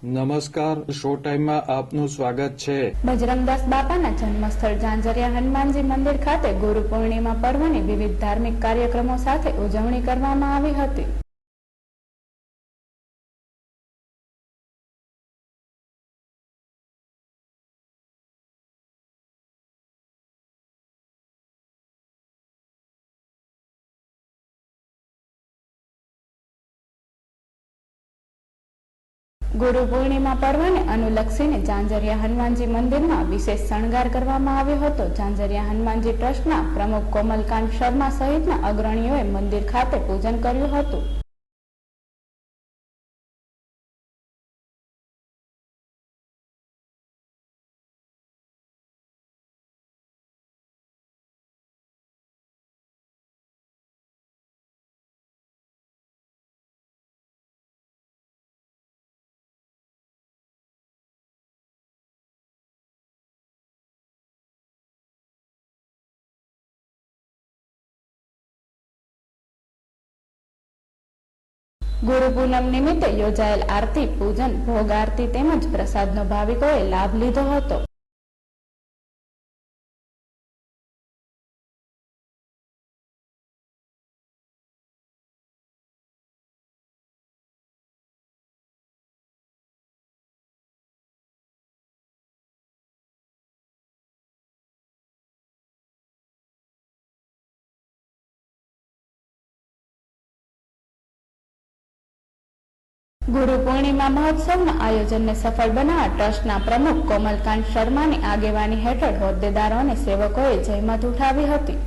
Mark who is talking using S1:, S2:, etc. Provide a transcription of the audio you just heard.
S1: નમસ્કાર, શો ટાઈમમાં આપનું સ્વાગત છે।
S2: બજરંગદાસ બાપાના જન્મસ્થળ ઝાંઝરિયા હનુમાનજી મંદિર ખાતે ગુરુ પૂર્ણિમા પર્વની વિવિધ ધાર્મિક કાર્યક્રમો સાથે ઉજવણી કરવામાં આવી હતી। ગુરુ પૂર્ણિમા પર્વને અનુલક્ષીને ઝાંઝરિયા હનુમાનજી મંદિરમાં વિશેષ શણગાર કરવામાં આવ્યો હતો। ઝાંઝરિયા હનુમાનજી ટ્રસ્ટના પ્રમુખ કોમલકાંત શર્મા સહિતના અગ્રણીઓએ મંદિર ખાતે પૂજન કર્યું હતું। ગુરુ પૂનમ નિમિત્તે યોજાયેલ આરતી, પૂજન, ભોગ આરતી તેમજ પ્રસાદનો ભાવિકોએ લાભ લીધો હતો। ગુરુ પૂર્ણિમા મહોત્સવના આયોજનને સફળ બનાવવા ટ્રસ્ટના પ્રમુખ કોમલકાંત શર્માની આગેવાની હેઠળ હોદ્દેદારો અને સેવકોએ જહેમત ઉઠાવી હતી।